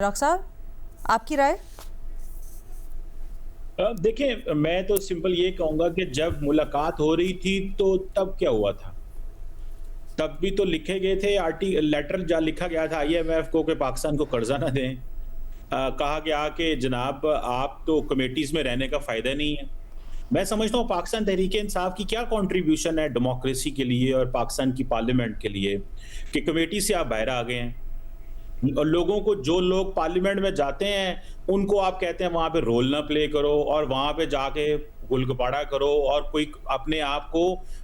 Doctor साहब, आपकी राय? देखिए, मैं तो सिंपल ये कहूँगा कि जब मुलाकात हो रही थी तो तब क्या हुआ था? तब भी तो लिखे गए थे लेटर जा लिखा गया था आईएमएफ को कि पाकिस्तान को कर्ज़ा ना दें। कहा गया कि जनाब आप तो कमिटीज़ में रहने का फ़ायदा नहीं है। मैं समझता हूँ पाकिस्तान तहरीक-ए-इंसाफ की क्या कंट्रीब्यूशन है डेमोक्रेसी के लिए और पाकिस्तान की पार्लियामेंट के लिए कि कमेटी से आप बाहर आ गए हैं। और लोगों को जो लोग पार्लियामेंट में जाते हैं, उनको आप कहते हैं वहाँ पे रोल ना प्ले करो और वहाँ पे जाके गुलगपाड़ा करो और कोई अपने आप को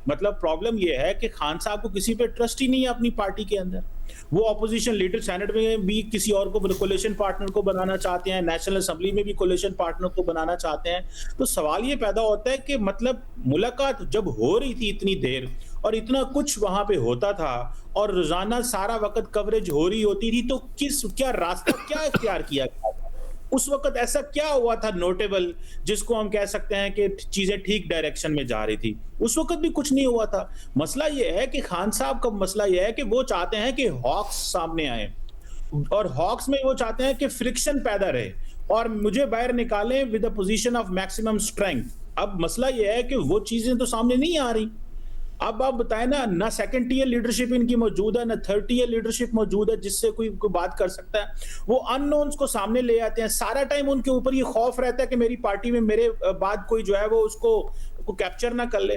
मतलब प्रॉब्लम ये है कि खान साहब को किसी पे ट्रस्ट ही नहीं है अपनी पार्टी के अंदर। वो ऑपोजिशन लीडर सेनेट में भी किसी और को कोलिशन पार्टनर को बनाना चाहते हैं, नेशनल असेंबली में भी कोलिशन पार्टनर को बनाना चाहते हैं। तो सवाल ये पैदा होता है कि मतलब मुलाकात जब हो रही थी इतनी देर और इतना कुछ वहाँ पे होता था और रोज़ाना सारा वक़्त कवरेज हो रही होती थी, तो क्या रास्ता क्या इख्तियार किया गया था? उस वक़्त ऐसा क्या हुआ था नोटेबल जिसको हम कह सकते हैं कि चीज़ें ठीक डायरेक्शन में जा रही थी? उस वक़्त भी कुछ नहीं हुआ था। मसला ये है कि खान साहब का मसला ये है कि वो चाहते हैं कि हॉक्स सामने आएँ और हॉक्स में वो चाहते हैं कि फ्रिक्शन पैदा रहे और मुझे बाहर निकालें with a position of maximum strength. अब मसला ये है कि वो चीज़ें तो सामने नहीं आ रही। अब आप बताएं ना सेकंड टियर लीडरशिप इनकी मौजूद है, ना थर्ड टियर लीडरशिप मौजूद है जिससे कोई बात कर सकता है। वो अननोन्स को सामने ले आते हैं। सारा टाइम उनके ऊपर ये खौफ रहता है कि मेरी पार्टी में मेरे बाद कोई जो है वो उसको कैप्चर ना कर ले,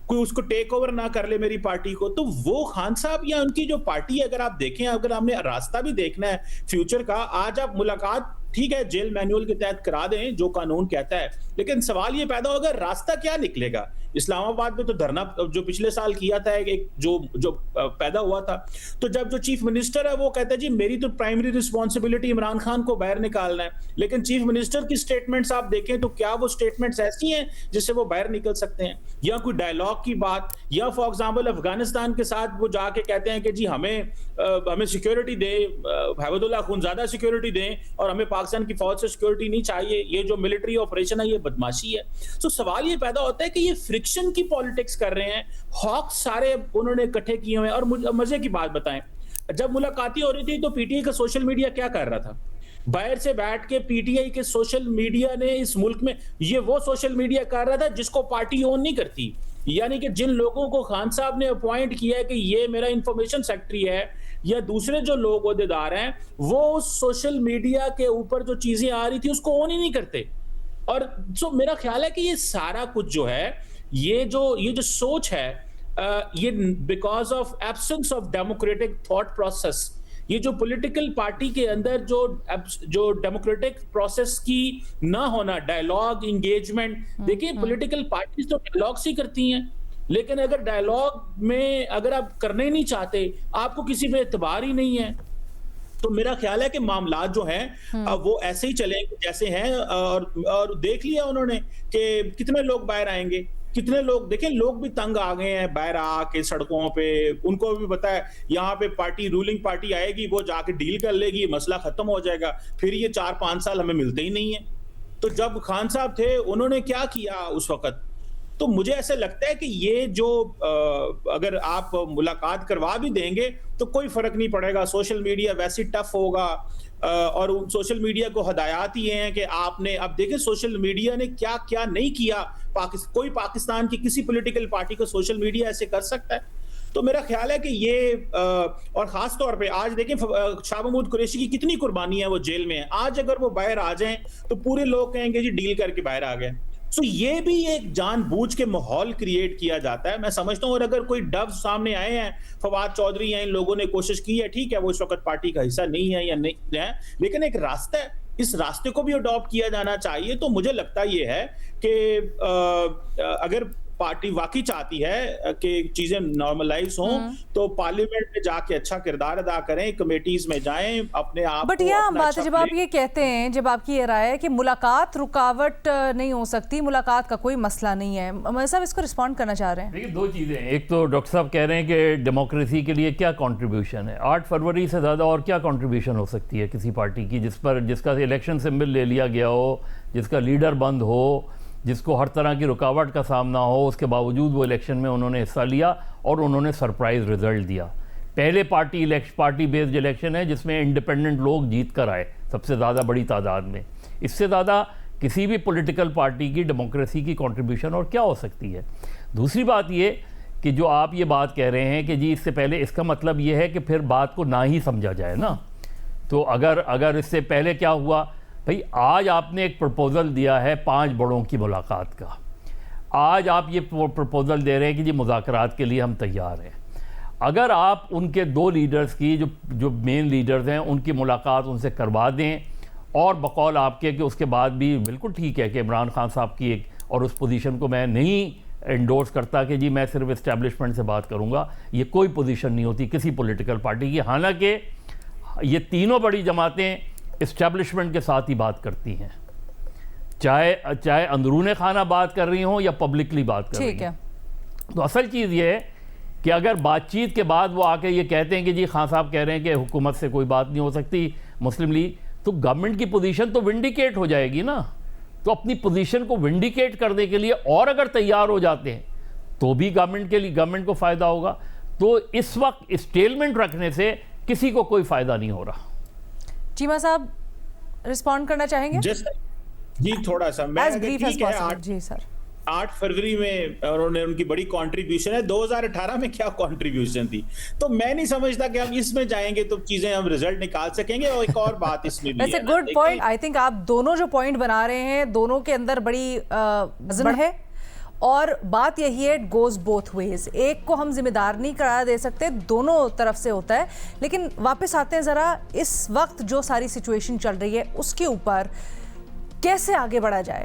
कोई उसको टेक ओवर ना कर ले मेरी पार्टी को। तो वो खान साहब या उनकी जो पार्टी है, अगर आप देखें, अगर हमने रास्ता भी देखना है फ्यूचर का, आज आप मुलाकात ठीक है जेल मैनुअल के तहत करा दें जो कानून कहता है, लेकिन सवाल ये पैदा होगा रास्ता क्या निकलेगा। इस्लामाबाद में तो धरना जो पिछले साल किया था एक जो पैदा हुआ था, तो जब जो चीफ मिनिस्टर है वो कहता है जी मेरी तो प्राइमरी रिस्पॉन्सिबिलिटी इमरान खान को बाहर निकालना है, लेकिन चीफ मिनिस्टर की स्टेटमेंट्स आप देखें तो क्या वो स्टेटमेंट्स ऐसी हैं जिससे वो बाहर निकल सकते हैं? या कोई डायलॉग की बात, या फॉर एग्जाम्पल अफगानिस्तान के साथ वो जाके कहते हैं कि जी हमें सिक्योरिटी दें, हैबतुल्लाह खुनजादा सिक्योरिटी दें और हमें पाकिस्तान की फौज से सिक्योरिटी नहीं चाहिए, ये जो मिलिट्री ऑपरेशन है ये बदमाशी है। तो सवाल ये पैदा होता है कि ये फ्रिक्शन की पॉलिटिक्स कर रहे हैं, हॉक सारे उन्होंने इकट्ठे किए हुए हैं। और मजे की बात बताएं, जब मुलाकातें हो रही थी तो पीटीआई का सोशल मीडिया क्या कर रहा था? बाहर से बैठ के पीटीआई के सोशल मीडिया ने इस मुल्क में ये वो सोशल मीडिया कर रहा था जिसको पार्टी ओन नहीं करती। यानी कि जिन लोगों को खान साहब ने अपॉइंट किया है कि ये मेरा इंफॉर्मेशन सेक्रेटरी है या दूसरे जो लोग ओहदेदार हैं, वो उस सोशल मीडिया के ऊपर जो चीजें आ रही थी उसको ओन ही नहीं करते। और सो मेरा ख्याल है कि ये सारा कुछ जो है, ये जो सोच है, ये because of absence of democratic thought process, ये जो पॉलिटिकल पार्टी के अंदर जो डेमोक्रेटिक प्रोसेस की ना होना, डायलॉग इंगेजमेंट। देखिए पॉलिटिकल पार्टीज तो डायलॉग ही करती हैं, लेकिन अगर डायलॉग में अगर आप करने ही नहीं चाहते, आपको किसी पे एतबार ही नहीं है, तो मेरा ख्याल है कि मामलात जो हैं वो ऐसे ही चलेंगे जैसे हैं। और देख लिया उन्होंने कि कितने लोग बाहर आएंगे, कितने लोग, देखें लोग भी तंग आ गए हैं बाहर आके सड़कों पे। उनको भी पता है यहाँ पे पार्टी रूलिंग पार्टी आएगी, वो जाके डील कर लेगी, मसला खत्म हो जाएगा, फिर ये 4-5 साल हमें मिलते ही नहीं है। तो जब खान साहब थे उन्होंने क्या किया उस वक्त? तो मुझे ऐसा लगता है कि ये जो अगर आप मुलाकात करवा भी देंगे तो कोई फर्क नहीं पड़ेगा। सोशल मीडिया वैसे टफ होगा और सोशल मीडिया को हदायत ये हैं कि आपने, अब देखें सोशल मीडिया ने क्या क्या नहीं किया। कोई पाकिस्तान की किसी पॉलिटिकल पार्टी को सोशल मीडिया ऐसे कर सकता है? तो मेरा ख्याल है कि ये और खास तौर पे आज देखें शाह महमूद कुरैशी की कितनी कुर्बानी है, वो जेल में है। आज अगर वो बाहर आ जाएं तो पूरे लोग कहेंगे जी डील करके बाहर आ गए। सो ये भी एक जानबूझ के माहौल क्रिएट किया जाता है, मैं समझता हूं। और अगर कोई डव सामने आए हैं, फवाद चौधरी हैं, इन लोगों ने कोशिश की है, ठीक है वो इस वक्त पार्टी का हिस्सा नहीं है या नहीं है, लेकिन एक रास्ता है, इस रास्ते को भी अडॉप्ट किया जाना चाहिए। तो मुझे लगता ये है कि अगर पार्टी वाकई चाहती है कि चीजें नॉर्मलाइज हों तो पार्लियामेंट में जाके अच्छा किरदार अदा करें, कमेटीज में जाएं, अपने आप बट यह बात है, जब आप ये कहते हैं, जब आपकी ये राय है कि मुलाकात रुकावट नहीं हो सकती, मुलाकात का कोई मसला नहीं है, मैं सब इसको रिस्पॉन्ड करना चाह रहे हैं। देखिए दो चीज़ें हैं, एक तो डॉक्टर साहब कह रहे हैं कि डेमोक्रेसी के लिए क्या कंट्रीब्यूशन है। 8 फरवरी से ज़्यादा और क्या कंट्रीब्यूशन हो सकती है किसी पार्टी की जिसका इलेक्शन सिंबल ले लिया गया हो, जिसका लीडर बंद हो, जिसको हर तरह की रुकावट का सामना हो, उसके बावजूद वो इलेक्शन में उन्होंने हिस्सा लिया और उन्होंने सरप्राइज़ रिजल्ट दिया। पहले पार्टी बेस्ड इलेक्शन है जिसमें इंडिपेंडेंट लोग जीत कर आए। सबसे ज़्यादा बड़ी तादाद में। इससे ज़्यादा किसी भी पॉलिटिकल पार्टी की डेमोक्रेसी की कंट्रीब्यूशन और क्या हो सकती है। दूसरी बात ये कि जो आप ये बात कह रहे हैं कि जी इससे पहले, इसका मतलब ये है कि फिर बात को ना ही समझा जाए ना। तो अगर इससे पहले क्या हुआ भाई, आज आपने एक प्रपोज़ल दिया है 5 बड़ों की मुलाकात का, आज आप ये प्रपोज़ल दे रहे हैं कि जी मुज़ाकरात के लिए हम तैयार हैं। अगर आप उनके 2 लीडर्स की जो मेन लीडर्स हैं उनकी मुलाकात उनसे करवा दें, और बकौल आपके कि उसके बाद भी बिल्कुल ठीक है कि इमरान खान साहब की एक, और उस पोजीशन को मैं नहीं एंडोर्स करता कि जी मैं सिर्फ इस्टेब्लिशमेंट से बात करूंगा, ये कोई पोजीशन नहीं होती किसी पॉलिटिकल पार्टी की। हालांकि ये तीनों बड़ी जमातें इस्टेब्लिशमेंट के साथ ही बात करती हैं, चाहे अंदरूने खाना बात कर रही हों या पब्लिकली बात कर रही हैं। तो असल चीज़ ये है कि अगर बातचीत के बाद वो आके ये कहते हैं कि जी खान साहब कह रहे हैं कि हुकूमत से कोई बात नहीं हो सकती मुस्लिम लीग, तो गवर्नमेंट की पोजीशन तो विंडिकेट हो जाएगी ना। तो अपनी पोजीशन को विंडिकेट करने के लिए और अगर तैयार हो जाते हैं तो भी गवर्नमेंट को फ़ायदा होगा। तो इस वक्त स्टेलमेंट रखने से किसी को कोई फ़ायदा नहीं हो रहा। चीमा साहब रिस्पॉन्ड करना चाहेंगे? जी थोड़ा सा मैं, ठीक है, जी सर। 8 फरवरी में उन्होंने, उनकी बड़ी कंट्रीब्यूशन है। 2018 में क्या कंट्रीब्यूशन थी, तो मैं नहीं समझता कि हम इसमें जाएंगे तो चीजें हम रिजल्ट निकाल सकेंगे। और एक और बात इसमें भी वैसे गुड पॉइंट, आई थिंक आप दोनों जो पॉइंट बना रहे हैं दोनों के अंदर बड़ी वजन है, और बात यही है इट गोज बोथ वेज। एक को हम जिम्मेदार नहीं करार दे सकते, दोनों तरफ से होता है। लेकिन वापस आते हैं ज़रा इस वक्त जो सारी सिचुएशन चल रही है उसके ऊपर, कैसे आगे बढ़ा जाए।